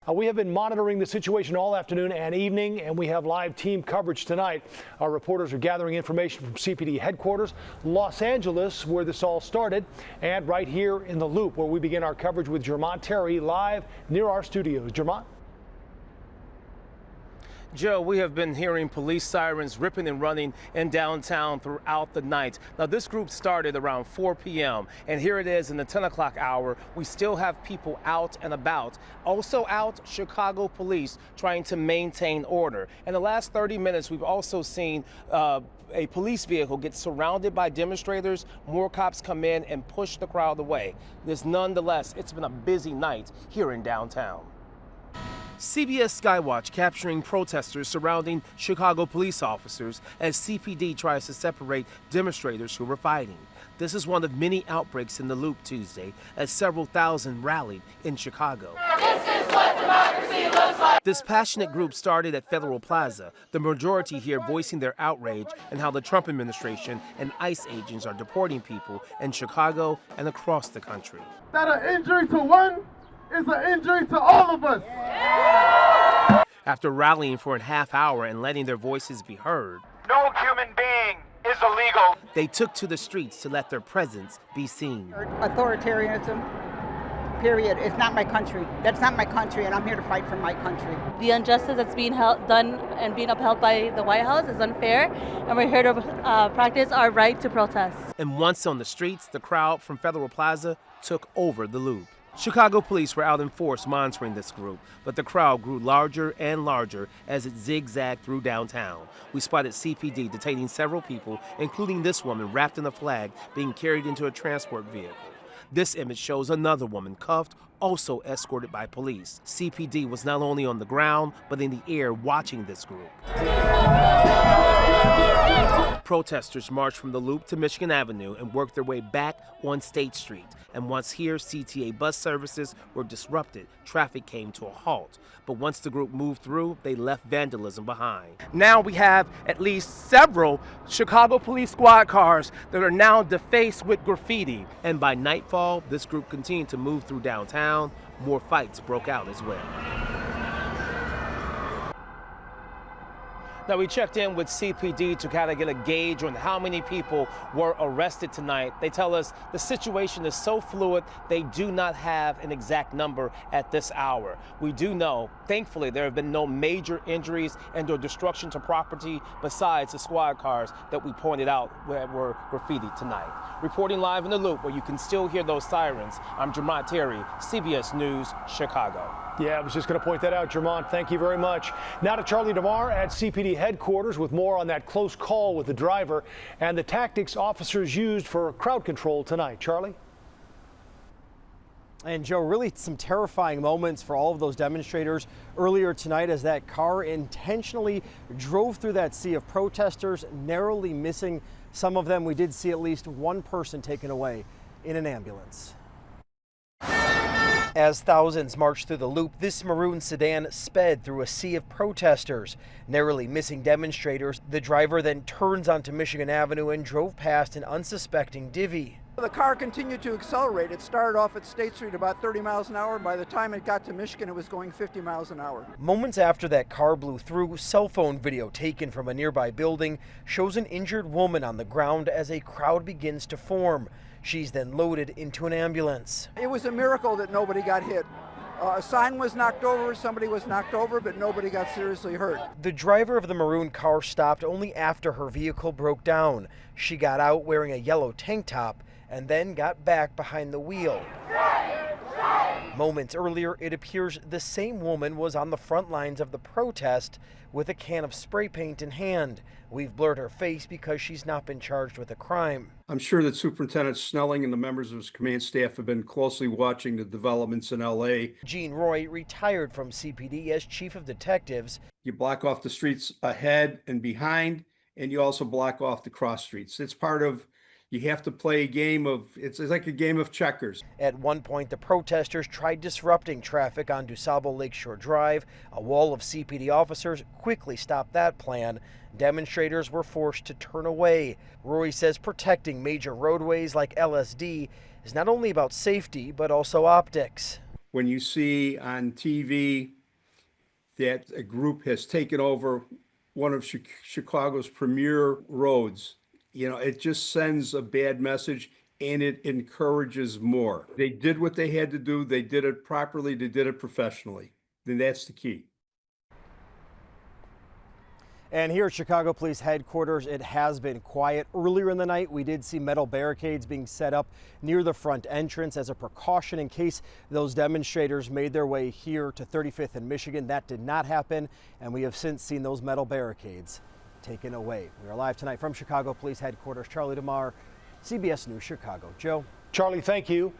We have been monitoring the situation all afternoon and evening, and we have live team coverage tonight. Our reporters are gathering information from CPD headquarters, Los Angeles, where this all started, and right here in the Loop, where we begin our coverage with Jermont Terry live near our studios. Jermont? Joe, we have been hearing police sirens ripping and running in downtown throughout the night. Now, this group started around 4 p.m. and here it is in the 10 o'clock hour. We still have people out and about. Also out, Chicago police trying to maintain order. In the last 30 minutes, we've also seen a police vehicle get surrounded by demonstrators. More cops come in and push the crowd away. Nonetheless, it's been a busy night here in downtown. CBS Skywatch capturing protesters surrounding Chicago police officers as CPD tries to separate demonstrators who were fighting. This is one of many outbreaks in the Loop Tuesday as several thousand rallied in Chicago. This is what democracy looks like. This passionate group started at Federal Plaza, the majority here voicing their outrage and how the Trump administration and ICE agents are deporting people in Chicago and across the country. That an injury to one is an injury to all of us. After rallying for a half hour and letting their voices be heard, no human being is illegal. They took to the streets to let their presence be seen. Authoritarianism, period. It's not my country. That's not my country, and I'm here to fight for my country. The injustice that's being done and being upheld by the White House is unfair, and we're here to practice our right to protest. And once on the streets, the crowd from Federal Plaza took over the Loop. Chicago police were out in force monitoring this group, but the crowd grew larger and larger as it zigzagged through downtown. We spotted CPD detaining several people, including this woman wrapped in a flag being carried into a transport vehicle. This image shows another woman cuffed, also escorted by police. CPD was not only on the ground, but in the air watching this group. Protesters marched from the Loop to Michigan Avenue and worked their way back on State Street. And once here, CTA bus services were disrupted. Traffic came to a halt. But once the group moved through, they left vandalism behind. Now we have at least several Chicago police squad cars that are now defaced with graffiti. And by nightfall, this group continued to move through downtown. More fights broke out as well. Now, we checked in with CPD to kind of get a gauge on how many people were arrested tonight. They tell us the situation is so fluid, they do not have an exact number at this hour. We do know, thankfully, there have been no major injuries and or destruction to property besides the squad cars that we pointed out were graffitied tonight. Reporting live in the Loop, where you can still hear those sirens, I'm Jermont Terry, CBS News, Chicago. Yeah, I was just going to point that out, Jermont. Thank you very much. Now to Charlie DeMar at CPD headquarters with more on that close call with the driver and the tactics officers used for crowd control tonight. Charlie? And Joe, really some terrifying moments for all of those demonstrators earlier tonight as that car intentionally drove through that sea of protesters, narrowly missing some of them. We did see at least one person taken away in an ambulance. As thousands marched through the Loop, this maroon sedan sped through a sea of protesters. Narrowly missing demonstrators, the driver then turns onto Michigan Avenue and drove past an unsuspecting divvy. The car continued to accelerate. It started off at State Street about 30 miles an hour. By the time it got to Michigan, it was going 50 miles an hour. Moments after that car blew through, cell phone video taken from a nearby building shows an injured woman on the ground as a crowd begins to form. She's then loaded into an ambulance. It was a miracle that nobody got hit. A sign was knocked over, somebody was knocked over, but nobody got seriously hurt. The driver of the maroon car stopped only after her vehicle broke down. She got out wearing a yellow tank top and then got back behind the wheel. Moments earlier, it appears the same woman was on the front lines of the protest with a can of spray paint in hand. We've blurred her face because she's not been charged with a crime. I'm sure that Superintendent Snelling and the members of his command staff have been closely watching the developments in L.A. Gene Roy retired from CPD as chief of detectives. You block off the streets ahead and behind, and you also block off the cross streets. It's part of, you have to play a game of, it's like a game of checkers. At one point, the protesters tried disrupting traffic on DuSable Lakeshore Drive. A wall of CPD officers quickly stopped that plan. Demonstrators were forced to turn away. Roy says protecting major roadways like LSD is not only about safety, but also optics. when you see on TV that a group has taken over one of Chicago's premier roads, it just sends a bad message and it encourages more. They did what they had to do. They did it properly. They did it professionally. Then that's the key. And here at Chicago Police Headquarters, it has been quiet. Earlier in the night, we did see metal barricades being set up near the front entrance as a precaution in case those demonstrators made their way here to 35th and Michigan. That did not happen, and we have since seen those metal barricades taken away. We are live tonight from Chicago Police Headquarters. Charlie DeMar, CBS News Chicago. Joe. Charlie, thank you.